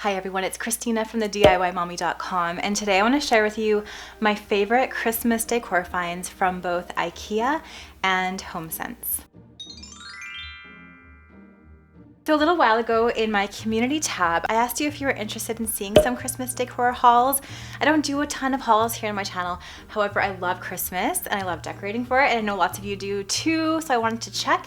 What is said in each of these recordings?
Hi everyone, it's Christina from the DIYmommy.com, and today I want to share with you my favorite Christmas decor finds from both Ikea and HomeSense. So a little while ago in my community tab, I asked you if you were interested in seeing some Christmas decor hauls. I don't do a ton of hauls here on my channel. However, I love Christmas and I love decorating for it, and I know lots of you do too, so I wanted to check.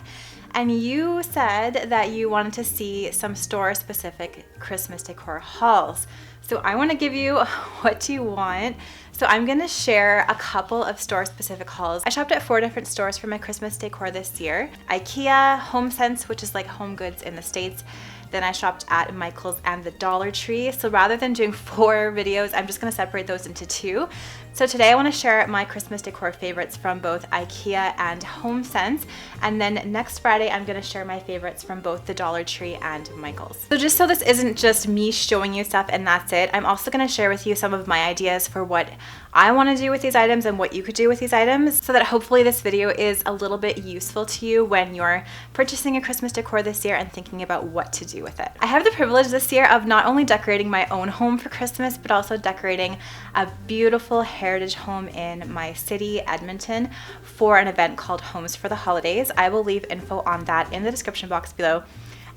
And you said that you wanted to see some store-specific Christmas decor hauls. So I want to give you what you want. So I'm going to share a couple of store-specific hauls. I shopped at 4 different stores for my Christmas decor this year. Ikea, HomeSense, which is like Home Goods in the States. Then I shopped at Michael's and the Dollar Tree. So rather than doing 4 videos, I'm just going to separate those into 2. So today I want to share my Christmas decor favorites from both Ikea and HomeSense. And then next Friday, I'm going to share my favorites from both the Dollar Tree and Michael's. So just so this isn't just me showing you stuff and that's it, I'm also going to share with you some of my ideas for what I want to do with these items and what you could do with these items, so that hopefully this video is a little bit useful to you when you're purchasing a Christmas decor this year and thinking about what to do with it. I have the privilege this year of not only decorating my own home for Christmas, but also decorating a beautiful heritage home in my city, Edmonton, for an event called Homes for the Holidays. I will leave info on that in the description box below.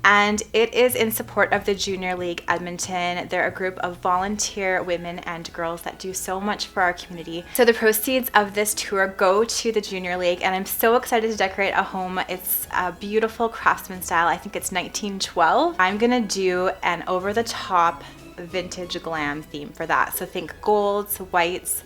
And it is in support of the Junior League Edmonton. They're a group of volunteer women and girls that do so much for our community. So the proceeds of this tour go to the Junior League, and I'm so excited to decorate a home. It's a beautiful craftsman style. I think it's 1912. I'm gonna do an over-the-top vintage glam theme for that. So think golds, whites,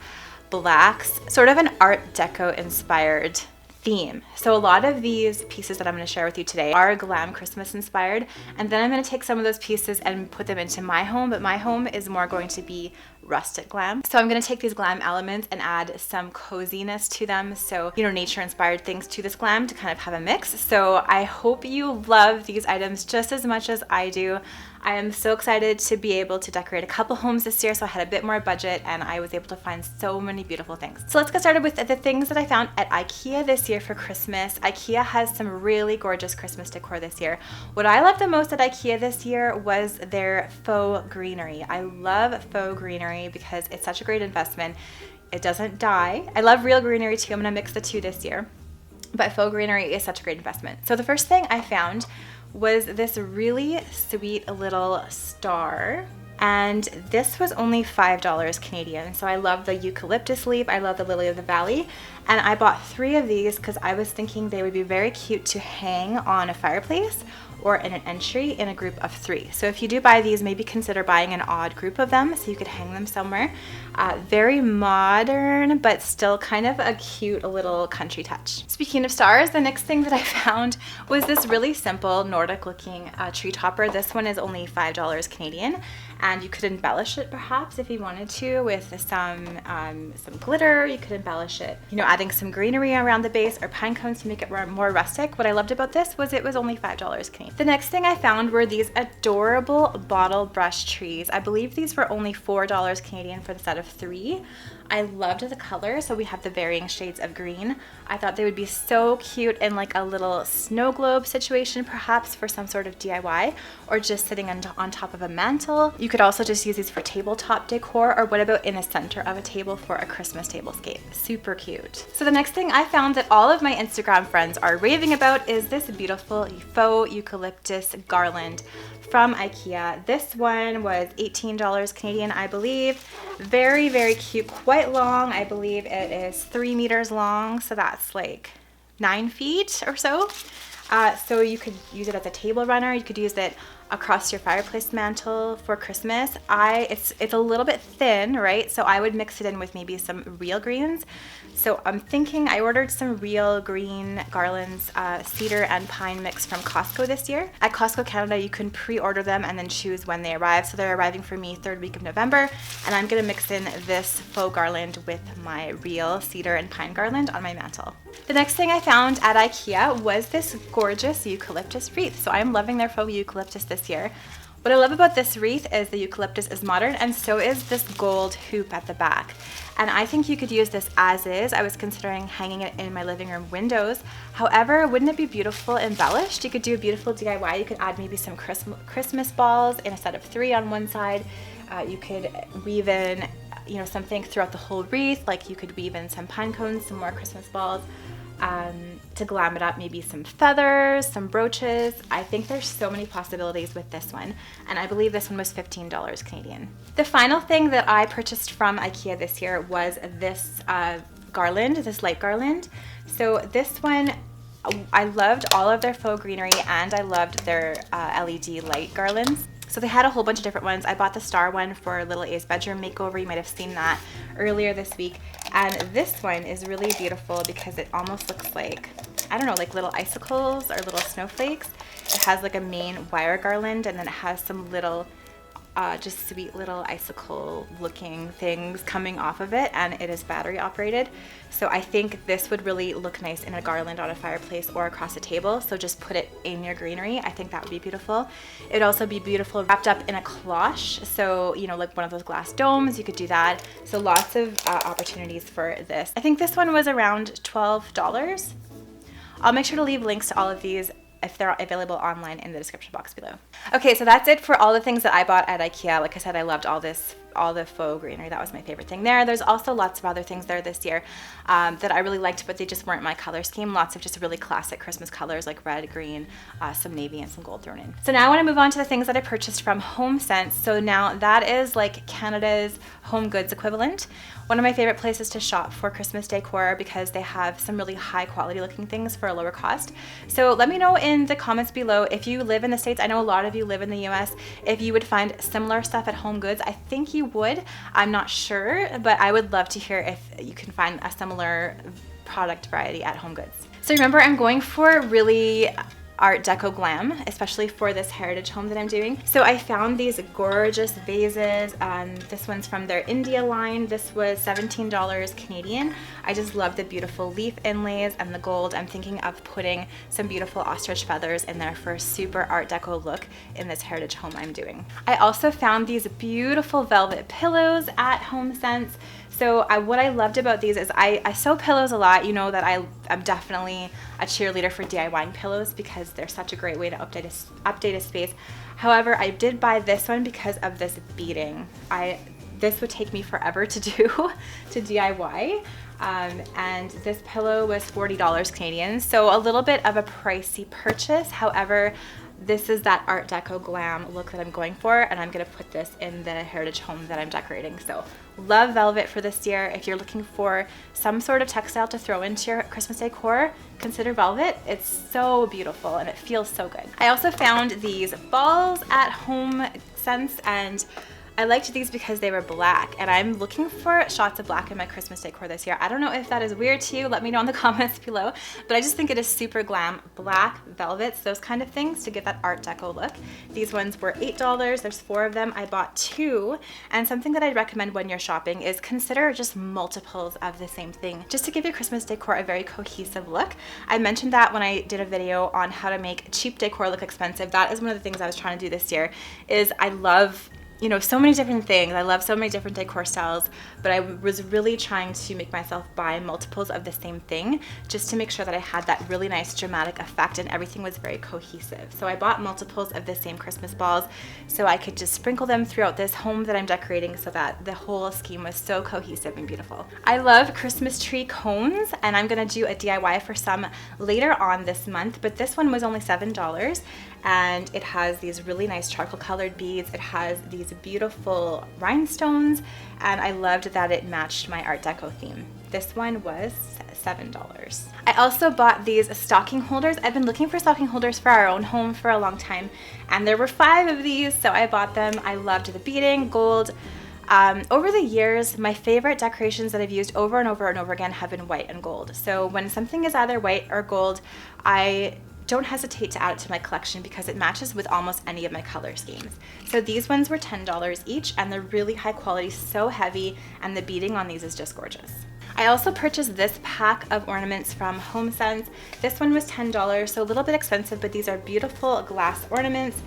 blacks, sort of an Art Deco inspired theme. So a lot of these pieces that I'm going to share with you today are glam Christmas inspired, and then I'm going to take some of those pieces and put them into my home, but my home is more going to be rustic glam. So I'm going to take these glam elements and add some coziness to them, so nature inspired things to this glam to kind of have a mix. So I hope you love these items just as much as I do. I am so excited to be able to decorate a couple homes this year, so I had a bit more budget and I was able to find so many beautiful things. So let's get started with the things that I found at Ikea this year for Christmas. Ikea has some really gorgeous Christmas decor this year. What I loved the most at Ikea this year was their faux greenery. I love faux greenery because it's such a great investment. It doesn't die. I love real greenery too. I'm gonna mix the two this year, but faux greenery is such a great investment. So the first thing I found was this really sweet little star, and this was only $5 Canadian. So I love the eucalyptus leaf, I love the lily of the valley, and I bought 3 of these because I was thinking they would be very cute to hang on a fireplace or in an entry in a group of 3. So if you do buy these, maybe consider buying an odd group of them so you could hang them somewhere. Very modern, but still kind of a cute little country touch. Speaking of stars, the next thing that I found was this really simple Nordic looking tree topper. This one is only $5 Canadian, and you could embellish it perhaps if you wanted to with some glitter. You could embellish it, adding some greenery around the base or pine cones to make it more rustic. What I loved about this was it was only $5 Canadian. The next thing I found were these adorable bottle brush trees. I believe these were only $4 Canadian for the set of 3. I loved the color, so we have the varying shades of green. I thought they would be so cute in like a little snow globe situation, perhaps for some sort of DIY, or just sitting on top of a mantle. You could also just use these for tabletop decor, or what about in the center of a table for a Christmas tablescape? Super cute. So the next thing I found that all of my Instagram friends are raving about is this beautiful faux eucalyptus garland from Ikea. This one was $18 Canadian, I believe. Very, very cute, quite long. I believe it is 3 meters long, so that's like 9 feet or so. So you could use it as a table runner. You could use it across your fireplace mantle for Christmas. It's a little bit thin, right? So I would mix it in with maybe some real greens. So I'm thinking I ordered some real green garlands, cedar and pine mix from Costco this year. At Costco Canada, you can pre-order them and then choose when they arrive. So they're arriving for me 3rd week of November, and I'm gonna mix in this faux garland with my real cedar and pine garland on my mantle. The next thing I found at Ikea was this gorgeous eucalyptus wreath. So I'm loving their faux eucalyptus this year. What I love about this wreath is the eucalyptus is modern, and so is this gold hoop at the back. And I think you could use this as is. I was considering hanging it in my living room windows. However, wouldn't it be beautiful embellished? You could do a beautiful DIY. You could add maybe some Christmas balls in a set of 3 on one side. You could weave in, you know, something throughout the whole wreath. Like you could weave in some pine cones, some more Christmas balls. To glam it up, maybe some feathers, some brooches. I think there's so many possibilities with this one, and I believe this one was $15 Canadian. The final thing that I purchased from Ikea this year was this garland, this light garland. So this one, I loved all of their faux greenery, and I loved their LED light garlands. So they had a whole bunch of different ones. I bought the star one for Little A's bedroom makeover. You might have seen that earlier this week. And this one is really beautiful because it almost looks like, I don't know, like little icicles or little snowflakes. It has like a main wire garland, and then it has some little just sweet little icicle looking things coming off of it, and it is battery operated. So I think this would really look nice in a garland on a fireplace or across a table. So just put it in your greenery. I think that would be beautiful. It would also be beautiful wrapped up in a cloche. So, you know, like one of those glass domes, you could do that. So lots of opportunities for this. I think this one was around $12. I'll make sure to leave links to all of these if they're available online in the description box below. Okay, so that's it for all the things that I bought at Ikea. Like I said, I loved all the faux greenery. That was my favorite thing there. There's also lots of other things there this year that I really liked, but they just weren't my color scheme. Lots of just really classic Christmas colors like red, green, some navy, and some gold thrown in. So now I want to move on to the things that I purchased from HomeSense. So now that is like Canada's home goods equivalent. One of my favorite places to shop for Christmas decor because they have some really high quality looking things for a lower cost. So let me know in the comments below if you live in the States. I know a lot of you live in the US. If you would find similar stuff at Home Goods. I think you would. I'm not sure, but I would love to hear if you can find a similar product variety at Home Goods. So remember, I'm going for really Art Deco glam, especially for this heritage home that I'm doing. So I found these gorgeous vases. This one's from their India line. This was $17 Canadian. I just love the beautiful leaf inlays and the gold. I'm thinking of putting some beautiful ostrich feathers in there for a super Art Deco look in this heritage home I'm doing. I also found these beautiful velvet pillows at HomeSense. So what I loved about these is I sew pillows a lot. You know that I'm definitely a cheerleader for DIYing pillows because they're such a great way to update a space. However, I did buy this one because of this beading. This would take me forever to do, to DIY. And this pillow was $40 Canadian. So a little bit of a pricey purchase. However, this is that Art Deco glam look that I'm going for, and I'm gonna put this in the heritage home that I'm decorating. So love velvet for this year. If you're looking for some sort of textile to throw into your Christmas decor, consider velvet. It's so beautiful and it feels so good. I also found these balls at HomeSense, and I liked these because they were black, and I'm looking for shots of black in my Christmas decor this year. I don't know if that is weird to you. Let me know in the comments below, but I just think it is super glam. Black velvets, those kind of things to give that Art Deco look. These ones were $8. There's 4 of them. I bought 2, and something that I'd recommend when you're shopping is consider just multiples of the same thing, just to give your Christmas decor a very cohesive look. I mentioned that when I did a video on how to make cheap decor look expensive. That is one of the things I was trying to do this year. Is I love, you know, so many different things. I love so many different decor styles, but I was really trying to make myself buy multiples of the same thing just to make sure that I had that really nice dramatic effect and everything was very cohesive. So I bought multiples of the same Christmas balls so I could just sprinkle them throughout this home that I'm decorating so that the whole scheme was so cohesive and beautiful. I love Christmas tree cones, and I'm gonna do a DIY for some later on this month, but this one was only $7. And it has these really nice charcoal colored beads. It has these beautiful rhinestones, and I loved that it matched my Art Deco theme. This one was $7. I also bought these stocking holders. I've been looking for stocking holders for our own home for a long time, and there were 5 of these, so I bought them. I loved the beading, gold. Over the years, my favorite decorations that I've used over and over and over again have been white and gold. So when something is either white or gold, I don't hesitate to add it to my collection because it matches with almost any of my color schemes. So these ones were $10 each, and they're really high quality, so heavy, and the beading on these is just gorgeous. I also purchased this pack of ornaments from HomeSense. This one was $10, so a little bit expensive, but these are beautiful glass ornaments.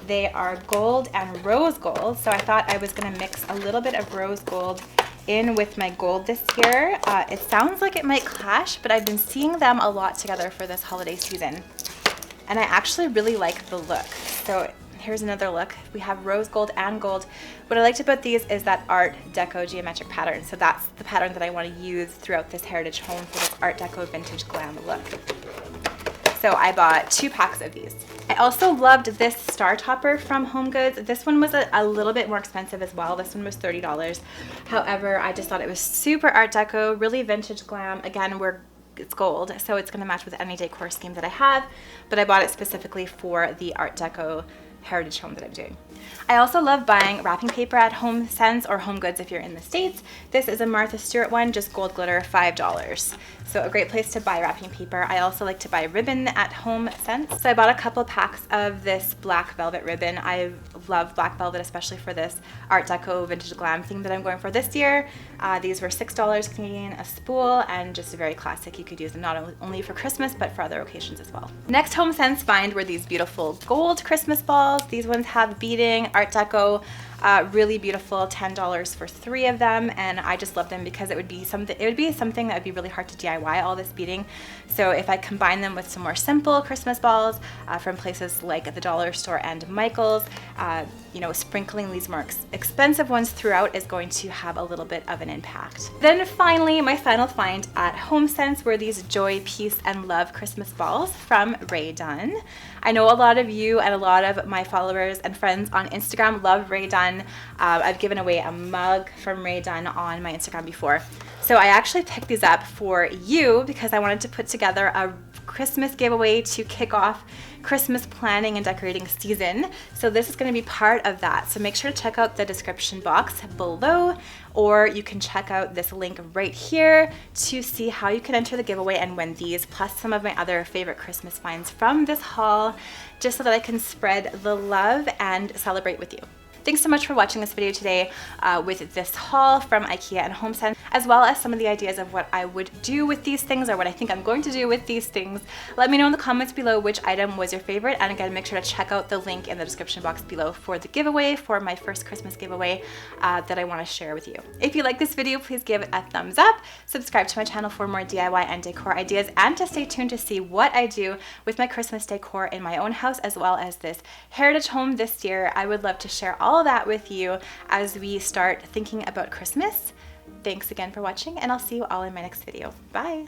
They are gold and rose gold. So I thought I was gonna mix a little bit of rose gold in with my gold this year. It sounds like it might clash, but I've been seeing them a lot together for this holiday season. And I actually really like the look. So here's another look. We have rose gold and gold. What I liked about these is that Art Deco geometric pattern. So that's the pattern that I want to use throughout this heritage home for this Art Deco vintage glam look. So I bought 2 packs of these. I also loved this star topper from HomeGoods. This one was a little bit more expensive as well. This one was $30. However, I just thought it was super Art Deco, really vintage glam. Again, it's gold, so it's gonna match with any decor scheme that I have, but I bought it specifically for the Art Deco heritage home that I'm doing. I also love buying wrapping paper at HomeSense or HomeGoods if you're in the States. This is a Martha Stewart one, just gold glitter, $5. So a great place to buy wrapping paper. I also like to buy ribbon at HomeSense. So I bought a couple packs of this black velvet ribbon. I love black velvet, especially for this Art Deco vintage glam theme that I'm going for this year. These were $6 Canadian a spool, and just very classic. You could use them not only for Christmas, but for other occasions as well. Next HomeSense find were these beautiful gold Christmas balls. These ones have beading, Art Deco, really beautiful, $10 for 3 of them, and I just love them because it would be something that would be really hard to DIY, all this beading. So if I combine them with some more simple Christmas balls from places like the dollar store and Michael's, you know, sprinkling these more expensive ones throughout is going to have a little bit of an impact. Then finally, my final find at HomeSense were these Joy, Peace, and Love Christmas balls from Rae Dunn. I know a lot of you and a lot of my followers and friends on Instagram love Rae Dunn. I've given away a mug from Rae Dunn on my Instagram before. So I actually picked these up for you because I wanted to put together a Christmas giveaway to kick off Christmas planning and decorating season. So this is going to be part of that. So make sure to check out the description box below, or you can check out this link right here to see how you can enter the giveaway and win these, plus some of my other favorite Christmas finds from this haul, just so that I can spread the love and celebrate with you. Thanks so much for watching this video today with this haul from Ikea and HomeSense, as well as some of the ideas of what I would do with these things, or what I think I'm going to do with these things. Let me know in the comments below which item was your favorite, and again, make sure to check out the link in the description box below for the giveaway, for my first Christmas giveaway that I want to share with you. If you like this video, please give it a thumbs up, subscribe to my channel for more DIY and decor ideas, and to stay tuned to see what I do with my Christmas decor in my own house, as well as this heritage home this year. I would love to share all of that with you as we start thinking about Christmas. Thanks again for watching, and I'll see you all in my next video. Bye!